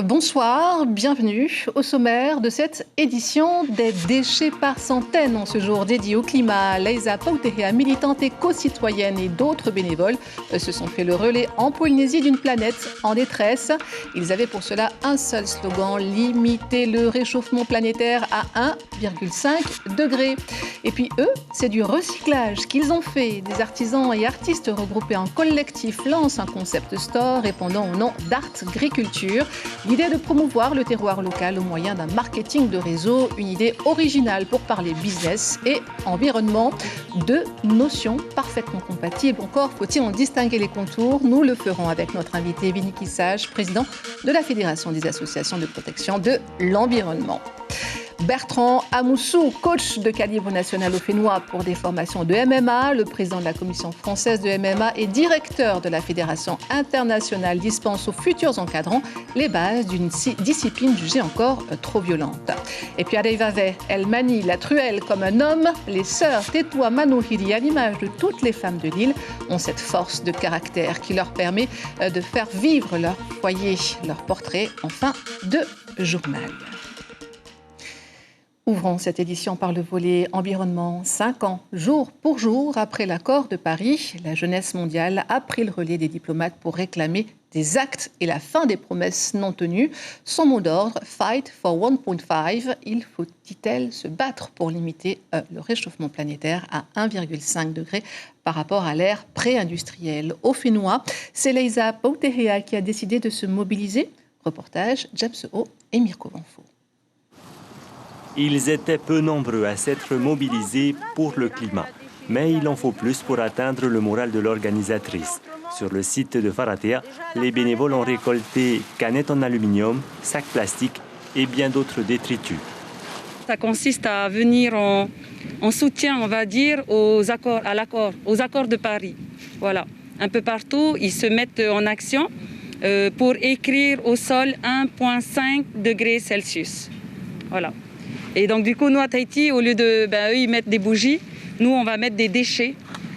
Bonsoir, bienvenue au sommaire de cette édition des déchets par centaines. En ce jour dédié au climat, Laïsa Pautehea, militante éco-citoyenne et d'autres bénévoles se sont fait le relais en Polynésie d'une planète en détresse. Ils avaient pour cela un seul slogan, limiter le réchauffement planétaire à 1,5 degré. Et puis eux, c'est du recyclage qu'ils ont fait. Des artisans et artistes regroupés en collectif lancent un concept store répondant au nom d'Artgriculture. L'idée de promouvoir le terroir local au moyen d'un marketing de réseau, une idée originale pour parler business et environnement. Deux notions parfaitement compatibles. Encore faut-il en distinguer les contours. Nous le ferons avec notre invité Viniki Sage, président de la Fédération des associations de protection de l'environnement. Bertrand Amoussou, coach de calibre national au Fénois pour des formations de MMA, le président de la commission française de MMA et directeur de la Fédération internationale dispense aux futurs encadrants les bases d'une discipline jugée encore trop violente. Et puis Adeivave, elle manie la truelle comme un homme. Les sœurs Tetua Manohiri, à l'image de toutes les femmes de l'île, ont cette force de caractère qui leur permet de faire vivre leur foyer, leur portrait en fin de journal. Ouvrons cette édition par le volet environnement. 5 ans, jour pour jour, après l'accord de Paris, la jeunesse mondiale a pris le relais des diplomates pour réclamer des actes et la fin des promesses non tenues. Son mot d'ordre, Fight for 1.5. Il faut, dit-elle, se battre pour limiter le réchauffement planétaire à 1,5 degré par rapport à l'ère pré-industrielle. Au Fénois, c'est Laïsa Pautehea qui a décidé de se mobiliser. Reportage, James O et Mirko Vanfo. Ils étaient peu nombreux à s'être mobilisés pour le climat. Mais il en faut plus pour atteindre le moral de l'organisatrice. Sur le site de Wharatea, les bénévoles ont récolté canettes en aluminium, sacs plastiques et bien d'autres détritus. Ça consiste à venir en soutien, on va dire, aux accords de Paris. Voilà. Un peu partout, ils se mettent en action pour écrire au sol 1,5 degrés Celsius. Voilà. Et donc du coup, nous à Tahiti, au lieu de, eux ils mettent des bougies, nous on va mettre des déchets.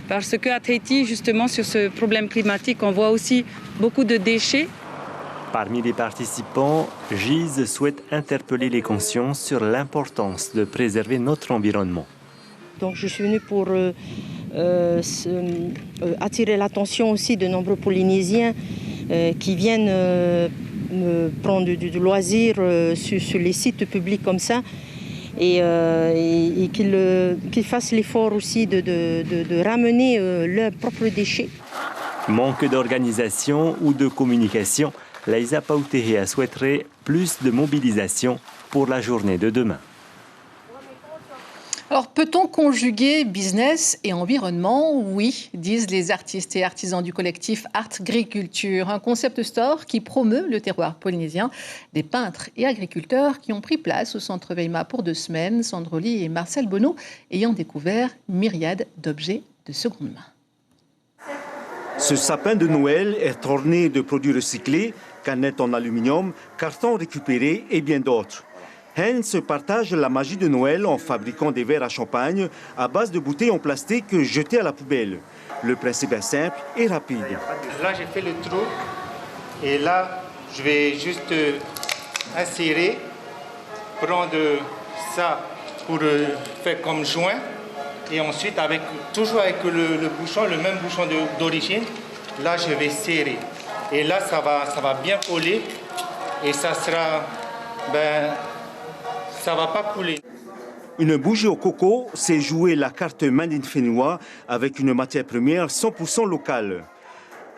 Parce qu'à Tahiti, justement, sur ce problème climatique, on voit aussi beaucoup de déchets. Parmi les participants, Gise souhaite interpeller les consciences sur l'importance de préserver notre environnement. Donc je suis venue pour attirer l'attention aussi de nombreux Polynésiens qui viennent prendre du loisir sur les sites publics comme ça. Et qu'ils fassent l'effort aussi de ramener leurs propres déchets. Manque d'organisation ou de communication, Laïsa Pautehea souhaiterait plus de mobilisation pour la journée de demain. Alors, peut-on conjuguer business et environnement? Oui, disent les artistes et artisans du collectif Artgriculture, un concept store qui promeut le terroir polynésien. Des peintres et agriculteurs qui ont pris place au centre Weima pour 2 semaines, Sandroli et Marcel Bonneau ayant découvert myriade d'objets de seconde main. Ce sapin de Noël est orné de produits recyclés, canettes en aluminium, cartons récupérés et bien d'autres. Hens partage la magie de Noël en fabriquant des verres à champagne à base de bouteilles en plastique jetées à la poubelle. Le principe est simple et rapide. Là, j'ai fait le trou et là, je vais juste insérer, prendre ça pour faire comme joint et ensuite, toujours avec le bouchon, le même bouchon d'origine, là, je vais serrer. Et là, ça va bien coller et ça sera... ça ne va pas couler. Une bougie au coco, c'est jouer la carte Made in Fénois avec une matière première 100% locale.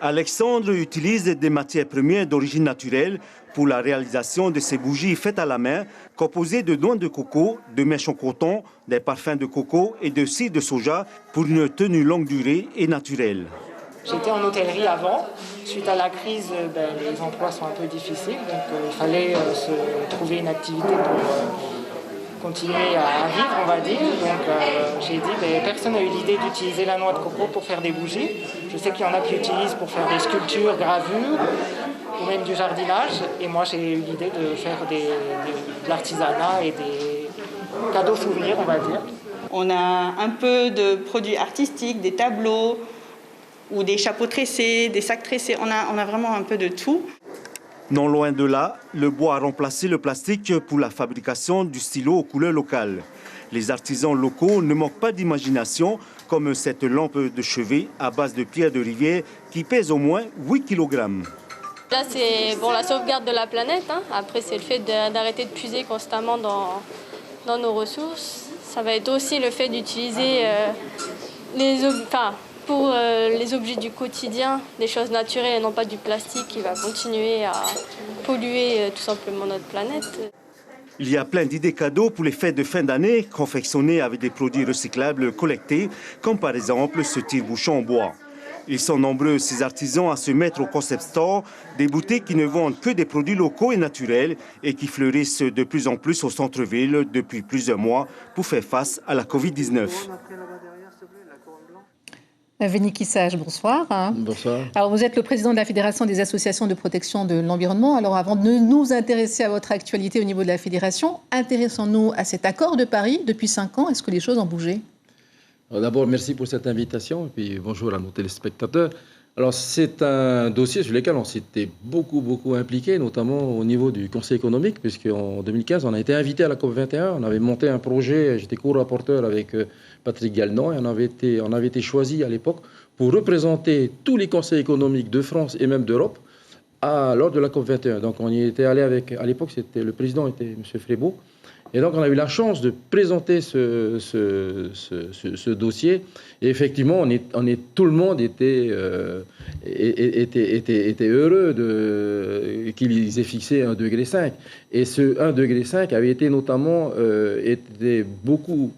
Alexandre utilise des matières premières d'origine naturelle pour la réalisation de ces bougies faites à la main, composées de noix de coco, de mèches en coton, des parfums de coco et de cire de soja pour une tenue longue durée et naturelle. J'étais en hôtellerie avant. Suite à la crise, les emplois sont un peu difficiles. Donc il fallait se trouver une activité pour continuer à vivre, on va dire. Donc j'ai dit, personne n'a eu l'idée d'utiliser la noix de coco pour faire des bougies. Je sais qu'il y en a qui l'utilisent pour faire des sculptures, gravures ou même du jardinage. Et moi, j'ai eu l'idée de faire de l'artisanat et des cadeaux souvenirs, on va dire. On a un peu de produits artistiques, des tableaux, ou des chapeaux tressés, des sacs tressés. On a vraiment un peu de tout. Non loin de là, le bois a remplacé le plastique pour la fabrication du stylo aux couleurs locales. Les artisans locaux ne manquent pas d'imagination, comme cette lampe de chevet à base de pierre de rivière qui pèse au moins 8 kg. Là, c'est la sauvegarde de la planète. Après, c'est le fait d'arrêter de puiser constamment dans nos ressources. Ça va être aussi le fait d'utiliser pour les objets du quotidien, des choses naturelles et non pas du plastique qui va continuer à polluer tout simplement notre planète. Il y a plein d'idées cadeaux pour les fêtes de fin d'année, confectionnées avec des produits recyclables collectés, comme par exemple ce tire-bouchon en bois. Ils sont nombreux, ces artisans, à se mettre au concept store, des boutiques qui ne vendent que des produits locaux et naturels et qui fleurissent de plus en plus au centre-ville depuis plusieurs mois pour faire face à la Covid-19. Véniky Sage, bonsoir. Bonsoir. Alors, vous êtes le président de la Fédération des associations de protection de l'environnement. Alors, avant de nous intéresser à votre actualité au niveau de la Fédération, intéressons-nous à cet accord de Paris depuis 5 ans. Est-ce que les choses ont bougé ? D'abord, merci pour cette invitation et puis bonjour à nos téléspectateurs. Alors, c'est un dossier sur lequel on s'était beaucoup impliqué, notamment au niveau du Conseil économique, puisqu'en 2015, on a été invité à la COP21. On avait monté un projet, j'étais co-rapporteur avec Patrick Gallnon, et on avait été choisi à l'époque pour représenter tous les conseils économiques de France et même d'Europe lors de la COP21. Donc, on y était allé avec, à l'époque, le président était M. Frébault. Et donc, on a eu la chance de présenter ce dossier. Et effectivement, tout le monde était heureux qu'ils aient fixé 1,5 degré. Et ce 1,5 degré avait été notamment été beaucoup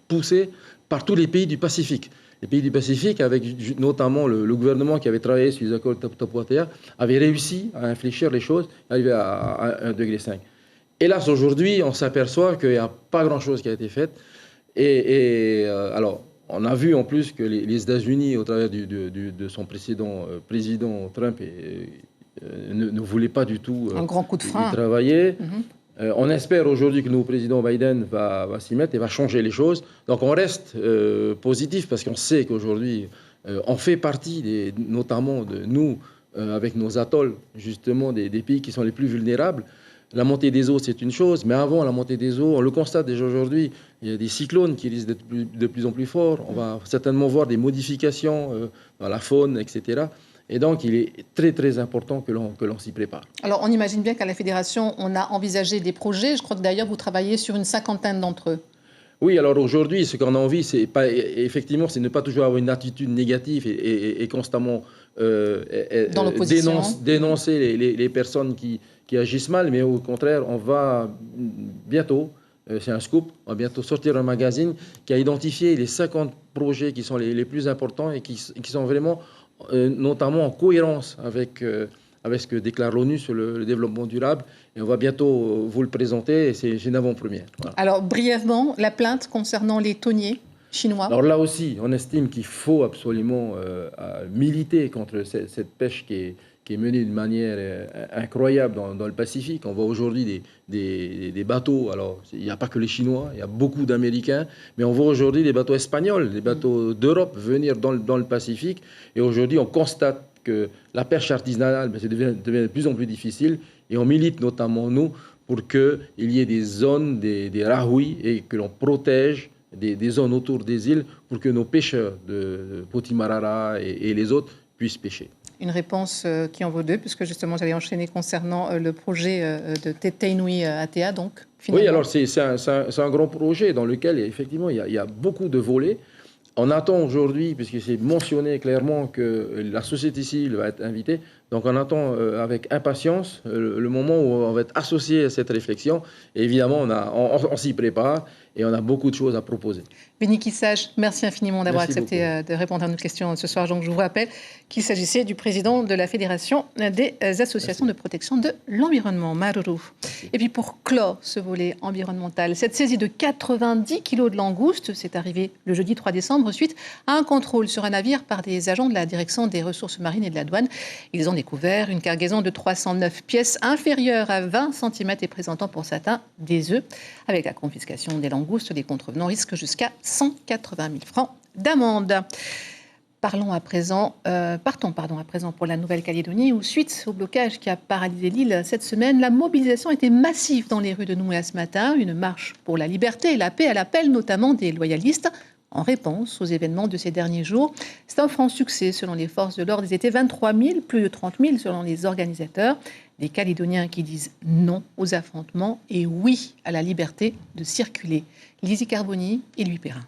poussé par tous les pays du Pacifique. Les pays du Pacifique, avec notamment le gouvernement qui avait travaillé sur les accords de Tapua-Théa, avait réussi à infléchir les choses, arriver à 1,5 degré. Hélas, aujourd'hui, on s'aperçoit qu'il n'y a pas grand-chose qui a été fait. Alors, on a vu en plus que les États-Unis, au travers de son précédent président Trump, ne voulaient pas du tout un grand coup de frein. Y travailler. On espère aujourd'hui que le nouveau président Biden va s'y mettre et va changer les choses. Donc, on reste positif parce qu'on sait qu'aujourd'hui, on fait partie, notamment de nous, avec nos atolls, justement, des pays qui sont les plus vulnérables. La montée des eaux, c'est une chose, mais avant la montée des eaux, on le constate déjà aujourd'hui, il y a des cyclones qui risquent d'être de plus en plus forts. On va certainement voir des modifications dans la faune, etc. Et donc, il est très important que l'on s'y prépare. Alors, on imagine bien qu'à la Fédération, on a envisagé des projets. Je crois que d'ailleurs, vous travaillez sur une 50aine d'entre eux. Oui, alors aujourd'hui, ce qu'on a envie, c'est ne pas toujours avoir une attitude négative et constamment dénoncer les personnes qui agissent mal, mais au contraire, on va bientôt, c'est un scoop, on va bientôt sortir un magazine qui a identifié les 50 projets qui sont les plus importants et qui sont vraiment notamment en cohérence avec ce que déclare l'ONU sur le développement durable. Et on va bientôt vous le présenter, et c'est une avant-première. Voilà. Alors, brièvement, la plainte concernant les thoniers chinois. Alors là aussi, on estime qu'il faut absolument militer contre cette pêche qui est menée d'une manière incroyable dans le Pacifique. On voit aujourd'hui des bateaux, alors il n'y a pas que les Chinois, il y a beaucoup d'Américains, mais on voit aujourd'hui des bateaux espagnols, des bateaux d'Europe venir dans le Pacifique. Et aujourd'hui, on constate que la pêche artisanale, ça devient de plus en plus difficile, et on milite notamment, nous, pour qu'il y ait des zones, des rahuis, et que l'on protège des zones autour des îles pour que nos pêcheurs de Potimarara et les autres puissent pêcher. Une réponse qui en vaut deux, puisque justement j'allais enchaîner concernant le projet de Teinui Atea, donc finalement. Oui, alors c'est un grand projet dans lequel effectivement il y a beaucoup de volets. On attend aujourd'hui, puisque c'est mentionné clairement que la société civile va être invitée, donc on attend avec impatience le moment où on va être associé à cette réflexion. Et évidemment, on s'y prépare et on a beaucoup de choses à proposer. Véniky Sage, merci infiniment d'avoir accepté de répondre à nos questions ce soir. Donc, je vous rappelle qu'il s'agissait du président de la Fédération des associations de protection de l'environnement, Maruru. Et puis pour clore ce volet environnemental, cette saisie de 90 kilos de langoustes, c'est arrivé le jeudi 3 décembre suite à un contrôle sur un navire par des agents de la direction des ressources marines et de la douane. Ils ont découvert une cargaison de 309 pièces inférieures à 20 cm et présentant pour certains des œufs. Avec la confiscation des langoustes, les contrevenants risquent jusqu'à 180 000 francs d'amende. Partons à présent pour la Nouvelle-Calédonie, où suite au blocage qui a paralysé l'île cette semaine, la mobilisation était massive dans les rues de Nouméa ce matin. Une marche pour la liberté et la paix à l'appel notamment des loyalistes en réponse aux événements de ces derniers jours. C'est un franc succès selon les forces de l'ordre. Ils étaient 23 000, plus de 30 000 selon les organisateurs. Des Calédoniens qui disent non aux affrontements et oui à la liberté de circuler. Lizzie Carboni et Louis Perrin.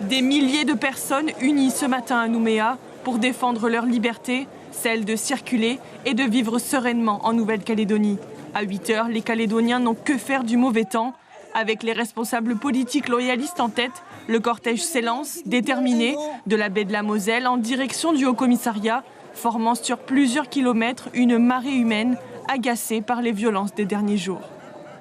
Des milliers de personnes unies ce matin à Nouméa pour défendre leur liberté, celle de circuler et de vivre sereinement en Nouvelle-Calédonie. À 8 heures, les Calédoniens n'ont que faire du mauvais temps. Avec les responsables politiques loyalistes en tête, le cortège s'élance, déterminé, de la baie de la Moselle en direction du Haut-Commissariat, formant sur plusieurs kilomètres une marée humaine agacée par les violences des derniers jours.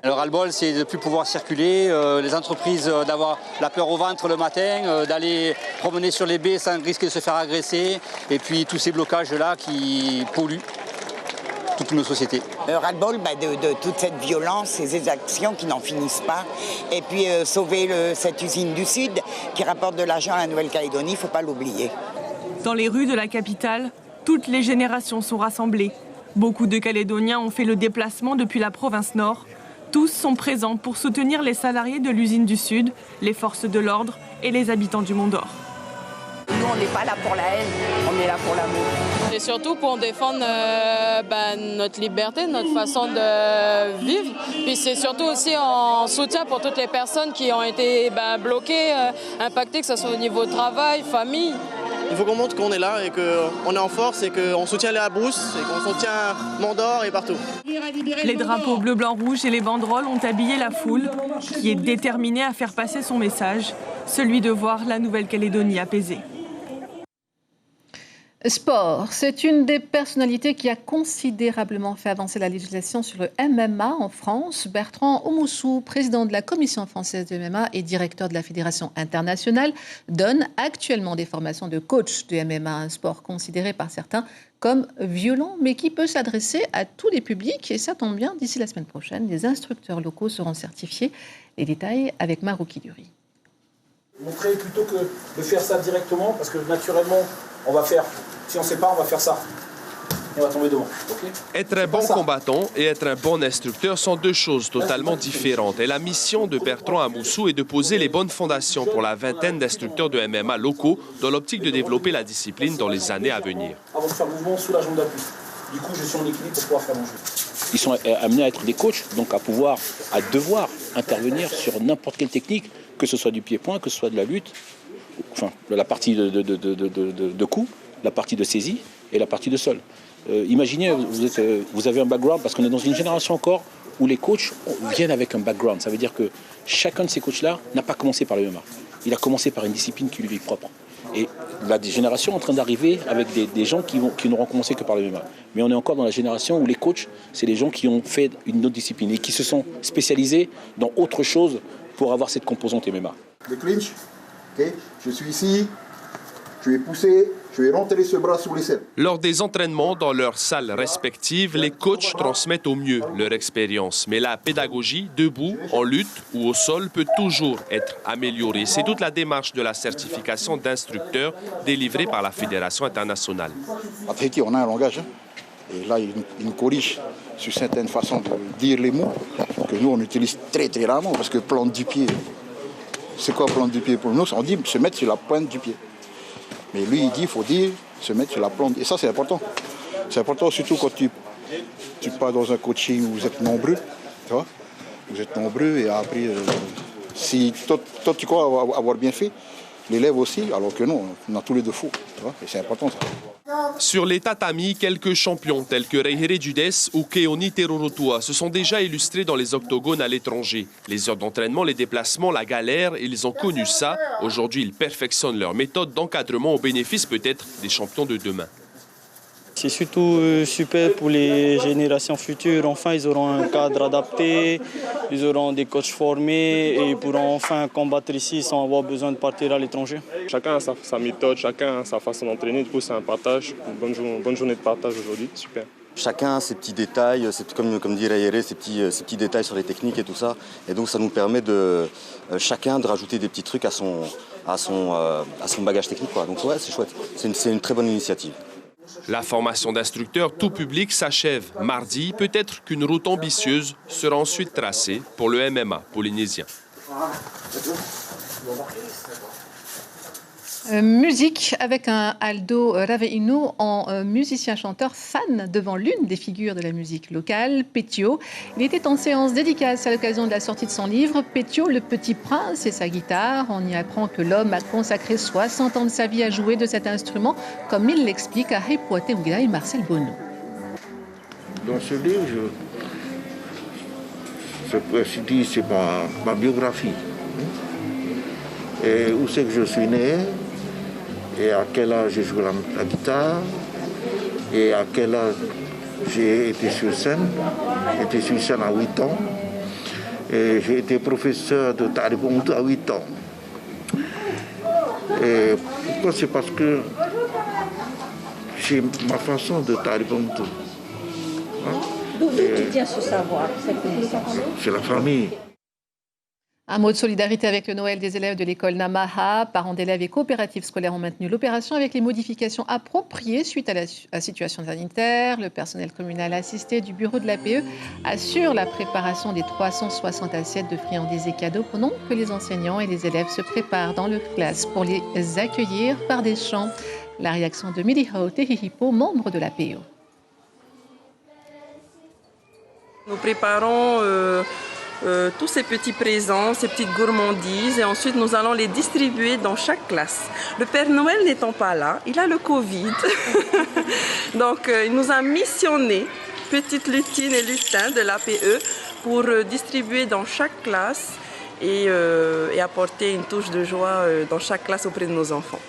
Le ras-le-bol, c'est de ne plus pouvoir circuler, les entreprises d'avoir la peur au ventre le matin, d'aller promener sur les baies sans risquer de se faire agresser, et puis tous ces blocages-là qui polluent toute nos sociétés. Le ras-le-bol de toute cette violence et ces actions qui n'en finissent pas. Et puis sauver cette usine du Sud qui rapporte de l'argent à la Nouvelle-Calédonie, il ne faut pas l'oublier. Dans les rues de la capitale, toutes les générations sont rassemblées. Beaucoup de Calédoniens ont fait le déplacement depuis la province Nord. Tous sont présents pour soutenir les salariés de l'usine du Sud, les forces de l'ordre et les habitants du Mont-d'Or. Nous, on n'est pas là pour la haine, on est là pour l'amour. Et surtout pour défendre notre liberté, notre façon de vivre. Puis c'est surtout aussi en soutien pour toutes les personnes qui ont été bloquées, impactées, que ce soit au niveau travail, famille. Il faut qu'on montre qu'on est là et qu'on est en force et qu'on soutient les Abrousse et qu'on soutient Mont-d'Or et partout. Les drapeaux bleu, blanc, rouge et les banderoles ont habillé la foule qui est déterminée à faire passer son message, celui de voir la Nouvelle-Calédonie apaisée. Sport, c'est une des personnalités qui a considérablement fait avancer la législation sur le MMA en France. Bertrand Oumoussou, président de la Commission française de MMA et directeur de la Fédération internationale, donne actuellement des formations de coach de MMA, un sport considéré par certains comme violent, mais qui peut s'adresser à tous les publics. Et ça tombe bien, d'ici la semaine prochaine, les instructeurs locaux seront certifiés. Les détails avec Marouki Duri. Montrer plutôt que de faire ça directement, parce que naturellement, on va faire, si on ne sait pas, on va faire ça. Et on va tomber devant. Okay, être un bon combattant et être un bon instructeur sont deux choses totalement différentes. Et la mission de Bertrand Oumoussou est de poser les bonnes fondations pour la vingtaine d'instructeurs de MMA locaux dans l'optique de développer la discipline dans les années à venir. Avant de faire mouvement sous la jambe d'appui. Du coup, je suis en équilibre pour pouvoir faire mon jeu. Ils sont amenés à être des coachs, donc à devoir intervenir sur n'importe quelle technique, que ce soit du pied-point, que ce soit de la lutte, enfin la partie de coup, la partie de saisie et la partie de sol. Imaginez, vous avez un background, parce qu'on est dans une génération encore où les coachs viennent avec un background. Ça veut dire que chacun de ces coachs-là n'a pas commencé par le MMA. Il a commencé par une discipline qui lui est propre. Et la génération est en train d'arriver avec des gens qui n'auront commencé que par le MMA. Mais on est encore dans la génération où les coachs, c'est les gens qui ont fait une autre discipline et qui se sont spécialisés dans autre chose pour avoir cette composante MMA. Le clinch, okay. Je suis ici, je vais pousser, je vais rentrer ce bras sous l'aisselle. Lors des entraînements dans leurs salles respectives, les coachs transmettent au mieux leur expérience. Mais la pédagogie, debout, en lutte ou au sol, peut toujours être améliorée. C'est toute la démarche de la certification d'instructeur délivrée par la Fédération internationale. Après qui, on a un langage. Et là, il nous corrige sur certaines façons de dire les mots que nous, on utilise très très rarement. Parce que plante du pied, c'est quoi plante du pied pour nous? On dit se mettre sur la pointe du pied. Mais lui, il dit qu'il faut dire se mettre sur la plante. Et ça, c'est important. C'est important surtout quand tu pars dans un coaching où vous êtes nombreux. Tu vois, vous êtes nombreux et après, si toi, tu crois avoir bien fait, l'élève aussi, alors que non, on a tous les deux faux. Tu vois, et c'est important ça. Sur les tatamis, quelques champions tels que Reihere Judes ou Keoni Terorotua se sont déjà illustrés dans les octogones à l'étranger. Les heures d'entraînement, les déplacements, la galère, ils ont connu ça. Aujourd'hui, ils perfectionnent leur méthode d'encadrement au bénéfice peut-être des champions de demain. C'est surtout super pour les générations futures. Enfin, ils auront un cadre adapté, ils auront des coachs formés et ils pourront enfin combattre ici sans avoir besoin de partir à l'étranger. Chacun a sa méthode, chacun a sa façon d'entraîner. Du coup, c'est un partage, une bonne journée de partage aujourd'hui. Super. Chacun a ses petits détails, comme dit Rayere, ses petits détails sur les techniques et tout ça. Et donc ça nous permet chacun de rajouter des petits trucs à son bagage technique, quoi. Donc ouais, c'est chouette. C'est une très bonne initiative. La formation d'instructeurs tout public s'achève mardi. Peut-être qu'une route ambitieuse sera ensuite tracée pour le MMA polynésien. Musique avec un Aldo Raveino en musicien-chanteur fan devant l'une des figures de la musique locale, Petio. Il était en séance dédicace à l'occasion de la sortie de son livre Petio, le petit prince et sa guitare. On y apprend que l'homme a consacré 60 ans de sa vie à jouer de cet instrument, comme il l'explique à Hepouate Ougla et Marcel Bonneau. Dans ce livre, c'est ma biographie. Et où c'est que je suis né, et à quel âge j'ai joué la guitare, et à quel âge j'ai été sur scène. J'ai été sur scène à 8 ans, et j'ai été professeur de taekwondo à 8 ans. Et pourquoi? C'est parce que j'ai ma façon de taekwondo. D'où tu tiens ce savoir, cette connaissance? C'est la famille. Un mot de solidarité avec le Noël des élèves de l'école Namaha. Parents d'élèves et coopératives scolaires ont maintenu l'opération avec les modifications appropriées suite à la situation sanitaire. Le personnel communal assisté du bureau de l'APE assure la préparation des 360 assiettes de friandises et cadeaux pendant que les enseignants et les élèves se préparent dans leur classe pour les accueillir par des chants. La réaction de Miliho Tehihipo, membre de l'APE. Nous préparons tous ces petits présents, ces petites gourmandises, et ensuite nous allons les distribuer dans chaque classe. Le Père Noël n'étant pas là, il a le Covid. Donc il nous a missionné, petites lutines et lutins de l'APE, pour distribuer dans chaque classe et apporter une touche de joie dans chaque classe auprès de nos enfants.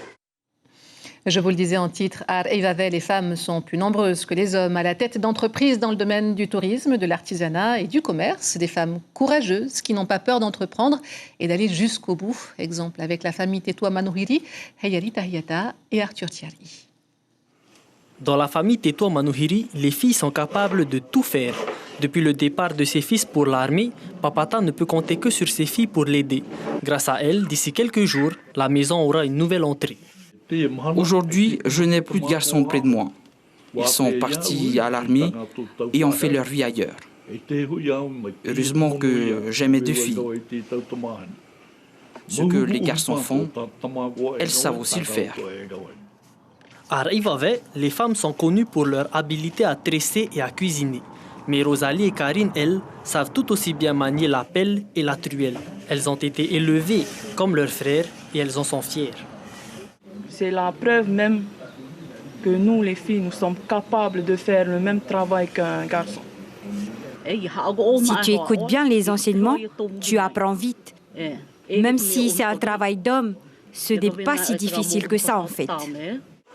Je vous le disais en titre, à Eivave, les femmes sont plus nombreuses que les hommes à la tête d'entreprises dans le domaine du tourisme, de l'artisanat et du commerce. Des femmes courageuses qui n'ont pas peur d'entreprendre et d'aller jusqu'au bout. Exemple avec la famille Tetua Manuhiri, Heyari Tahiata et Arthur Thierry. Dans la famille Tetua Manuhiri, les filles sont capables de tout faire. Depuis le départ de ses fils pour l'armée, Papata ne peut compter que sur ses filles pour l'aider. Grâce à elles, d'ici quelques jours, la maison aura une nouvelle entrée. Aujourd'hui, je n'ai plus de garçons près de moi. Ils sont partis à l'armée et ont fait leur vie ailleurs. Heureusement que j'ai mes deux filles. Ce que les garçons font, elles savent aussi le faire. À Eivave, les femmes sont connues pour leur habilité à tresser et à cuisiner. Mais Rosalie et Karine, elles, savent tout aussi bien manier la pelle et la truelle. Elles ont été élevées comme leurs frères et elles en sont fières. C'est la preuve même que nous, les filles, nous sommes capables de faire le même travail qu'un garçon. Si tu écoutes bien les enseignements, tu apprends vite. Même si c'est un travail d'homme, ce n'est pas si difficile que ça en fait.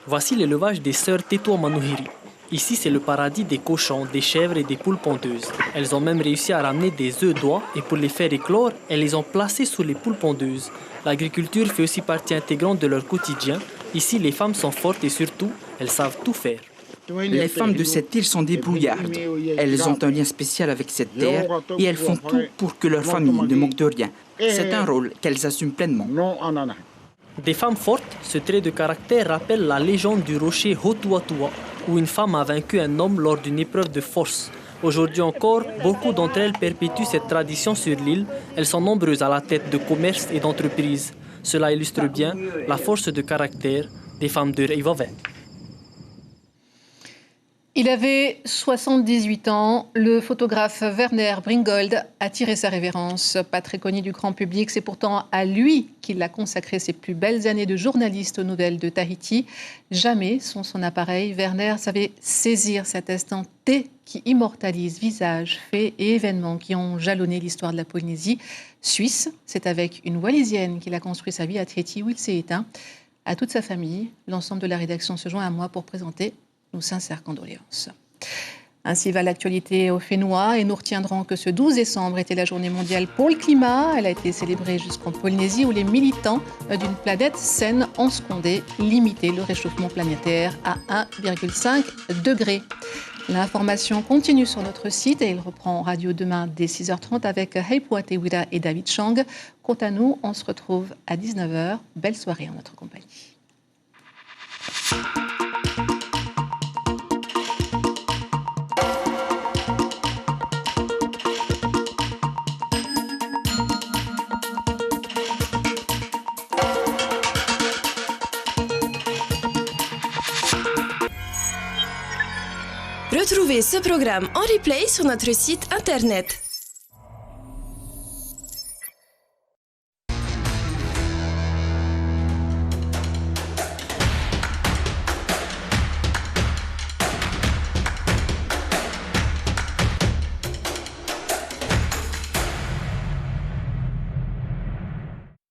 Voici l'élevage des sœurs Tetua Manuhiri. Ici, c'est le paradis des cochons, des chèvres et des poules pondeuses. Elles ont même réussi à ramener des œufs d'oie et pour les faire éclore, elles les ont placés sous les poules pondeuses. L'agriculture fait aussi partie intégrante de leur quotidien. Ici, les femmes sont fortes et surtout, elles savent tout faire. Les femmes de cette île sont débrouillardes. Elles ont un lien spécial avec cette terre et elles font tout pour que leur famille ne manque de rien. C'est un rôle qu'elles assument pleinement. Des femmes fortes, ce trait de caractère rappelle la légende du rocher Hotuatua, où une femme a vaincu un homme lors d'une épreuve de force. Aujourd'hui encore, beaucoup d'entre elles perpétuent cette tradition sur l'île. Elles sont nombreuses à la tête de commerces et d'entreprises. Cela illustre bien la force de caractère des femmes de Eivave. Il avait 78 ans. Le photographe Werner Bringold a tiré sa révérence. Pas très connu du grand public, c'est pourtant à lui qu'il a consacré ses plus belles années de journaliste aux nouvelles de Tahiti. Jamais, sans son appareil, Werner savait saisir cet instant T qui immortalise visages, faits et événements qui ont jalonné l'histoire de la Polynésie suisse. C'est avec une Wallisienne qu'il a construit sa vie à Tahiti où il s'est éteint. À toute sa famille, l'ensemble de la rédaction se joint à moi pour présenter nos sincères condoléances. Ainsi va l'actualité au Fénois et nous retiendrons que ce 12 décembre était la journée mondiale pour le climat. Elle a été célébrée jusqu'en Polynésie où les militants d'une planète saine ont scandé limiter le réchauffement planétaire à 1,5 degré. L'information continue sur notre site et il reprend en radio demain dès 6h30 avec Heipo Atewira et David Chang. Quant à nous, on se retrouve à 19h. Belle soirée en notre compagnie. Retrouvez ce programme en replay sur notre site internet.